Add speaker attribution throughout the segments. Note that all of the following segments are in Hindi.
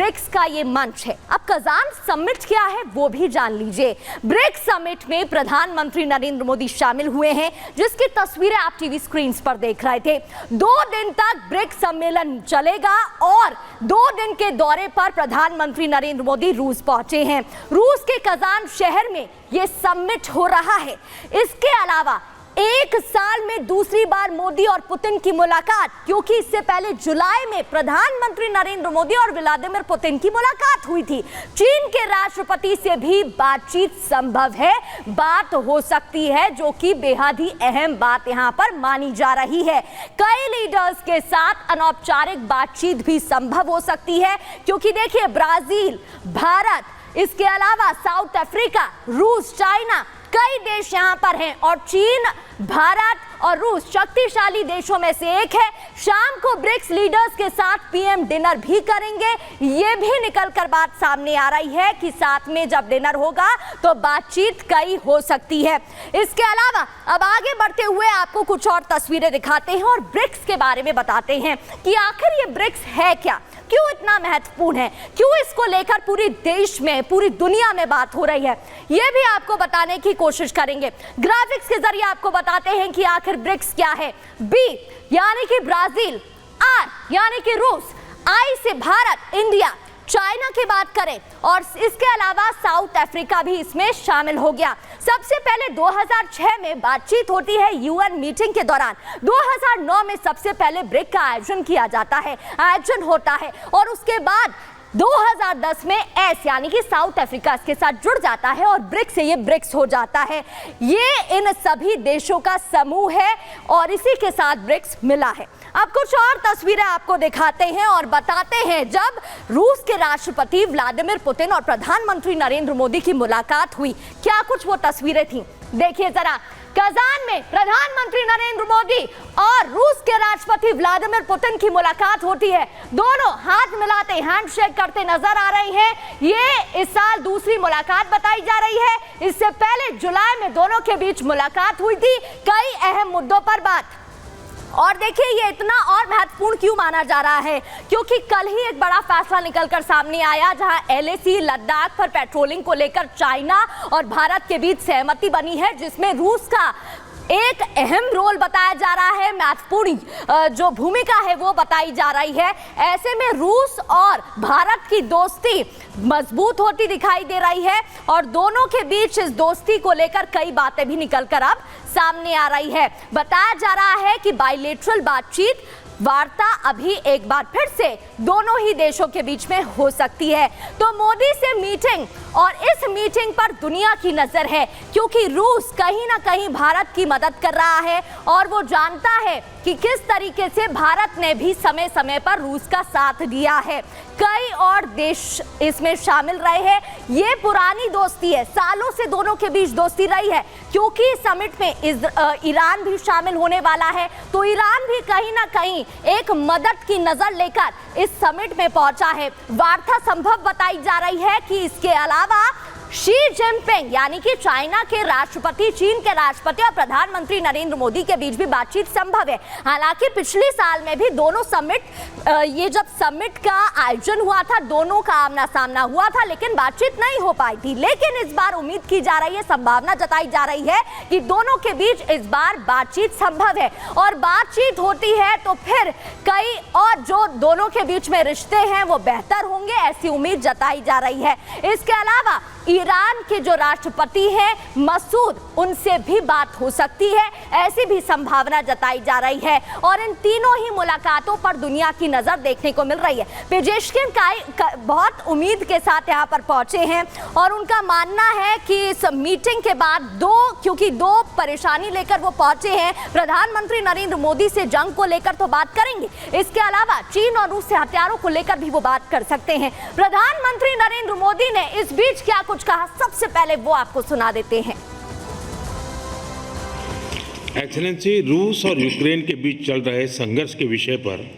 Speaker 1: ब्रिक्स का ये मंच है। अब कजान समिट क्या है वो भी जान लीजिए। ब्रिक्स समिट में प्रधानमंत्री नरेंद्र मोदी शामिल हुए हैं, जिसकी तस्वीरें आप टीवी स्क्रीन पर देख रहे थे। 2 दिन तक ब्रिक्स सम्मेलन चलेगा और 2 दिन के दौरे पर प्रधानमंत्री नरेंद्र मोदी रूस पहुंचे हैं। रूस के कजान शहर में यह समिट हो रहा है। इसके अलावा 1 साल में दूसरी बार मोदी और पुतिन की मुलाकात, क्योंकि इससे पहले जुलाई में प्रधानमंत्री नरेंद्र मोदी और व्लादिमीर पुतिन की मुलाकात हुई थी। चीन के राष्ट्रपति से भी बातचीत संभव है, बात हो सकती है, जो कि बेहद ही अहम बात यहां पर मानी जा रही है। कई लीडर्स के साथ अनौपचारिक बातचीत भी संभव हो सकती है, क्योंकि देखिए ब्राजील, भारत, इसके अलावा साउथ अफ्रीका, रूस, चाइना, कई देश यहां पर हैं और चीन, भारत और रूस शक्तिशाली देशों में से एक है। शाम को ब्रिक्स लीडर्स के साथ पीएम डिनर भी करेंगे। यह भी निकलकर बात सामने आ रही है कि साथ में जब डिनर होगा तो बातचीत कई हो सकती है। इसके अलावा अब आगे बढ़ते हुए आपको कुछ और तस्वीरें दिखाते हैं और ब्रिक्स के बारे में बताते हैं कि आखिर ये ब्रिक्स है क्या, क्यों इतना महत्वपूर्ण है, क्यों इसको लेकर पूरी देश में, पूरी दुनिया में बात हो रही है, यह भी आपको बताने की कोशिश करेंगे। ग्राफिक्स के जरिए आपको बताते हैं कि आखिर ब्रिक्स क्या है। बी यानी कि ब्राजील, आर यानी कि रूस, आई से भारत, इंडिया, चाइना की बात करें और इसके अलावा साउथ अफ्रीका भी इसमें शामिल हो गया। सबसे पहले 2006 में बातचीत होती है यूएन मीटिंग के दौरान। 2009 में सबसे पहले ब्रिक्स का आयोजन होता है और उसके बाद 2010 में एस यानी कि साउथ अफ्रीका इसके साथ जुड़ जाता है और ब्रिक्स से ये ब्रिक्स हो जाता है। ये इन सभी देशों का समूह है और इसी के साथ ब्रिक्स मिला है। अब कुछ और तस्वीरें आपको दिखाते हैं और बताते हैं जब रूस के राष्ट्रपति व्लादिमीर पुतिन और प्रधानमंत्री नरेंद्र मोदी की मुलाकात हुई, क्या कुछ वो तस्वीरें थी। देखिए जरा, कजान में प्रधानमंत्री नरेंद्र मोदी और रूस के राष्ट्रपति व्लादिमीर पुतिन की मुलाकात होती है। दोनों हाथ मिलाते, हैंडशेक करते नजर आ रहे हैं। ये इस साल दूसरी मुलाकात बताई जा रही है। इससे पहले जुलाई में दोनों के बीच मुलाकात हुई थी, कई अहम मुद्दों पर बात। और देखिए ये इतना और महत्वपूर्ण क्यों माना जा रहा है, क्योंकि कल ही एक बड़ा फैसला निकलकर सामने आया, जहां एलएसी लद्दाख पर पेट्रोलिंग को लेकर चाइना और भारत के बीच सहमति बनी है, जिसमें रूस का एक अहम रोल बताया जा रहा है, महत्वपूर्ण जो भूमिका है वो बताई जा रही है। ऐसे में रूस और भारत की दोस्ती मजबूत होती दिखाई दे रही है और दोनों के बीच इस दोस्ती को लेकर कई बातें भी निकलकर अब सामने आ रही है। बताया जा रहा है कि बायलैटरल बातचीत, वार्ता अभी एक बार फिर से दोनों ही देशों के बीच में हो सकती है। तो मोदी से मीटिंग और इस मीटिंग पर दुनिया की नजर है, क्योंकि रूस कहीं ना कहीं भारत की मदद कर रहा है और वो जानता है कि किस तरीके से भारत ने भी समय समय पर रूस का साथ दिया है। कई और देश इसमें शामिल रहे हैं। ये पुरानी दोस्ती है, सालों से दोनों के बीच दोस्ती रही है, क्योंकि समिट में ईरान भी शामिल होने वाला है। तो ईरान भी कहीं ना कहीं एक मदद की नजर लेकर इस समिट में पहुंचा है। वार्ता संभव बताई जा रही है कि इसके अलावा शी जिनपिंग यानी कि चाइना के राष्ट्रपति, चीन के राष्ट्रपति और प्रधानमंत्री नरेंद्र मोदी के बीच भी बातचीत संभव है। हालांकि पिछले साल में भी दोनों ये जब समिट का आयोजन हुआ था, दोनों का आमना सामना हुआ था, लेकिन बातचीत नहीं हो पाई थी। लेकिन इस बार उम्मीद की जा रही है, संभावना जताई जा रही है कि दोनों के बीच इस बार बातचीत संभव है और बातचीत होती है तो फिर कई और जो दोनों के बीच में रिश्ते हैं वो बेहतर होंगे, ऐसी उम्मीद जताई जा रही है। इसके अलावा ईरान के जो राष्ट्रपति हैं मसूद, उनसे भी बात हो सकती है, ऐसी भी संभावना जताई जा रही है और इन तीनों ही मुलाकातों पर दुनिया की नजर देखने को मिल रही है। पेजेश्किन बहुत उम्मीद के साथ यहाँ पर पहुंचे हैं और उनका मानना है कि इस मीटिंग के बाद क्योंकि दो परेशानी लेकर वो पहुंचे हैं। प्रधानमंत्री नरेंद्र मोदी से जंग को लेकर तो बात करेंगे, इसके अलावा चीन और रूस से हथियारों को लेकर भी वो बात कर सकते हैं। प्रधानमंत्री नरेंद्र मोदी ने इस बीच क्या कुछ कहा, सबसे पहले वो आपको सुना देते हैं।
Speaker 2: एक्सेलेंसी, रूस और यूक्रेन के बीच चल रहे संघर्ष के विषय पर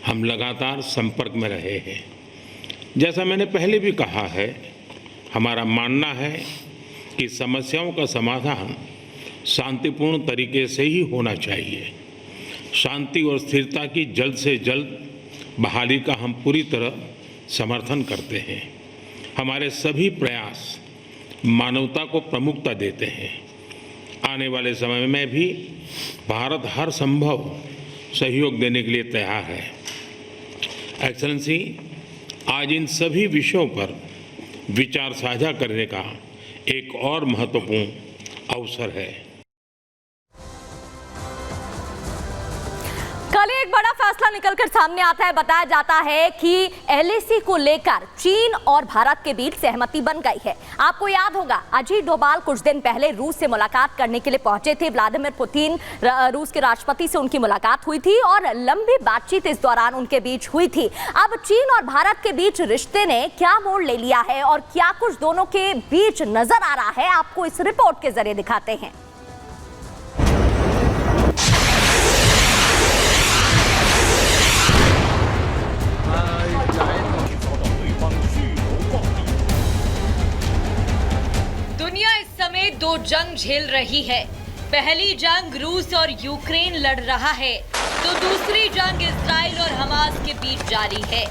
Speaker 2: हम लगातार संपर्क में रहे हैं। जैसा मैंने पहले भी कहा है, हमारा मानना है कि समस्याओं का समाधान शांतिपूर्ण तरीके से ही होना चाहिए। शांति और स्थिरता की जल्द से जल्द बहाली का हम पूरी तरह समर्थन करते हैं। हमारे सभी प्रयास मानवता को प्रमुखता देते हैं। आने वाले समय में भी भारत हर संभव सहयोग देने के लिए तैयार है। एक्सेलेंसी, आज इन सभी विषयों पर विचार साझा करने का एक और महत्वपूर्ण अवसर है।
Speaker 1: कल एक बड़ा फैसला निकलकर सामने आता है। बताया जाता है कि एलएसी को लेकर चीन और भारत के बीच सहमति बन गई है। आपको याद होगा, अजीत डोभाल कुछ दिन पहले रूस से मुलाकात करने के लिए पहुंचे थे। व्लादिमीर पुतिन, रूस के राष्ट्रपति से उनकी मुलाकात हुई थी और लंबी बातचीत इस दौरान उनके बीच हुई थी। अब चीन और भारत के बीच रिश्ते ने क्या मोड़ ले लिया है और क्या कुछ दोनों के बीच नजर आ रहा है, आपको इस रिपोर्ट के जरिए दिखाते हैं। दो जंग झेल रही है। पहली जंग रूस और यूक्रेन लड़ रहा है, तो दूसरी जंग इजराइल और हमास के बीच जारी है,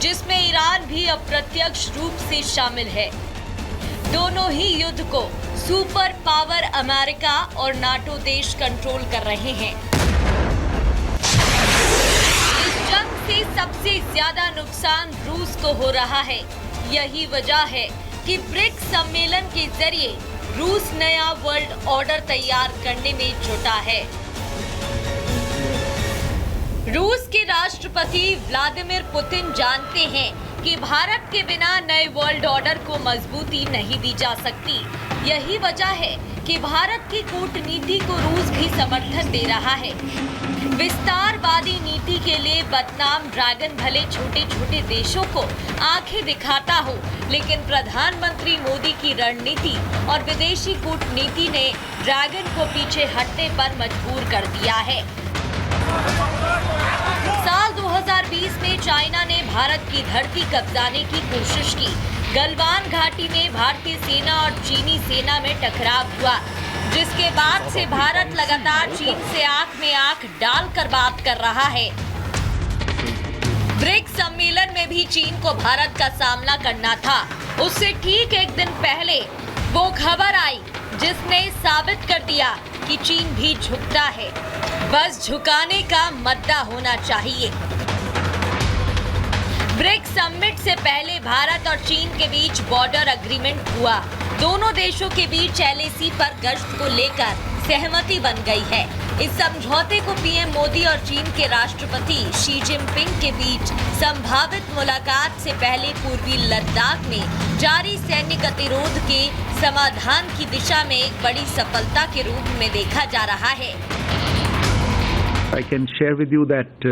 Speaker 1: जिसमें ईरान भी अप्रत्यक्ष रूप से शामिल है। दोनों ही युद्ध को सुपर पावर अमेरिका और नाटो देश कंट्रोल कर रहे हैं। इस जंग से सबसे ज्यादा नुकसान रूस को हो रहा है। यही वजह है कि ब्रिक्स सम्मेलन के जरिए रूस नया वर्ल्ड ऑर्डर तैयार करने में जुटा है। रूस के राष्ट्रपति व्लादिमीर पुतिन जानते हैं कि भारत के बिना नए वर्ल्ड ऑर्डर को मजबूती नहीं दी जा सकती। यही वजह है कि भारत की कूटनीति को रूस भी समर्थन दे रहा है। विस्तारवादी नीति के लिए बदनाम ड्रैगन भले छोटे छोटे देशों को आंखें दिखाता हो, लेकिन प्रधानमंत्री मोदी की रणनीति और विदेशी कूटनीति ने ड्रैगन को पीछे हटने पर मजबूर कर दिया है। साल 2020 में चाइना ने भारत की धरती कब्जाने की कोशिश की। गलवान घाटी में भारतीय सेना और चीनी सेना में टकराव हुआ, जिसके बाद से भारत लगातार चीन से आंख में आंख डालकर बात कर रहा है। ब्रिक्स सम्मेलन में भी चीन को भारत का सामना करना था। उससे ठीक एक दिन पहले वो खबर आई जिसने साबित कर दिया कि चीन भी झुकता है, बस झुकाने का मद्दा होना चाहिए। ब्रिक्स समिट से पहले भारत और चीन के बीच बॉर्डर एग्रीमेंट हुआ। दोनों देशों के बीच एलएसी पर गश्त को लेकर सहमति बन गई है। इस समझौते को पीएम मोदी और चीन के राष्ट्रपति शी जिनपिंग के बीच संभावित मुलाकात से पहले पूर्वी लद्दाख में जारी सैन्य गतिरोध के समाधान की दिशा में एक बड़ी सफलता के रूप में देखा जा रहा है।
Speaker 3: I can share with you that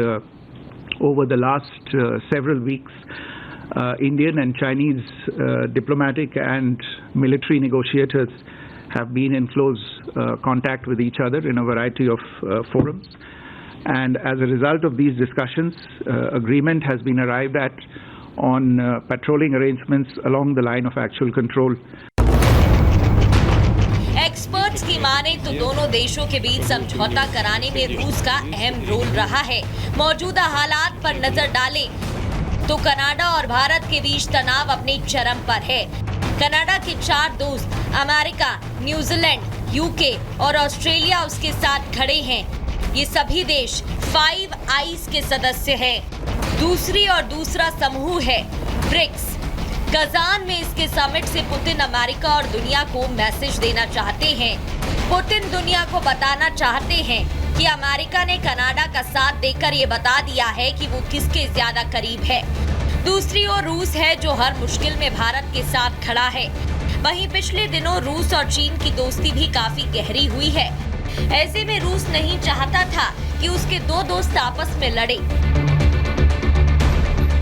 Speaker 3: over the last several weeks, Indian and Chinese diplomatic and military negotiators have been in close contact with each other in a variety of forums, and as a result of these discussions, agreement has been arrived at on patrolling arrangements along the line of actual control.
Speaker 1: Experts की माने तो दोनों देशों के बीच समझौता कराने में रूस का अहम रोल रहा है। मौजूदा हालात पर नजर डालें तो कनाडा और भारत के बीच तनाव अपने चरम पर है। कनाडा के 4 दोस्त अमेरिका, न्यूजीलैंड, यूके और ऑस्ट्रेलिया उसके साथ खड़े हैं। ये सभी देश 5 आइस के सदस्य हैं। दूसरा समूह है ब्रिक्स। कजान में इसके समिट से पुतिन अमेरिका और दुनिया को मैसेज देना चाहते हैं। पुतिन दुनिया को बताना चाहते हैं कि अमेरिका ने कनाडा का साथ देकर ये बता दिया है कि वो किसके ज्यादा करीब है। दूसरी ओर रूस है जो हर मुश्किल में भारत के साथ खड़ा है। वहीं पिछले दिनों रूस और चीन की दोस्ती भी काफी गहरी हुई है। ऐसे में रूस नहीं चाहता था कि उसके 2 दोस्त आपस में लड़े।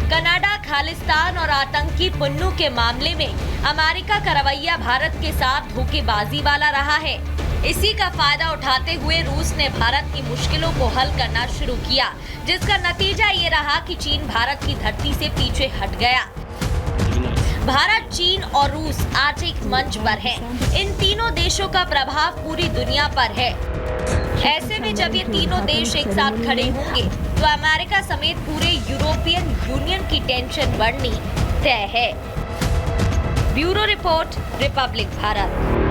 Speaker 1: कनाडा खालिस्तान और आतंकी पुन्नु के मामले में अमेरिका का रवैया भारत के साथ धोखेबाजी वाला रहा है। इसी का फायदा उठाते हुए रूस ने भारत की मुश्किलों को हल करना शुरू किया, जिसका नतीजा ये रहा कि चीन भारत की धरती से पीछे हट गया। भारत, चीन और रूस आज एक मंच पर है। इन तीनों देशों का प्रभाव पूरी दुनिया पर है। ऐसे में जब ये तीनों देश एक साथ खड़े होंगे तो अमेरिका समेत पूरे यूरोपियन यूनियन की टेंशन बढ़नी तय है। Bureau report, Republic Bharat.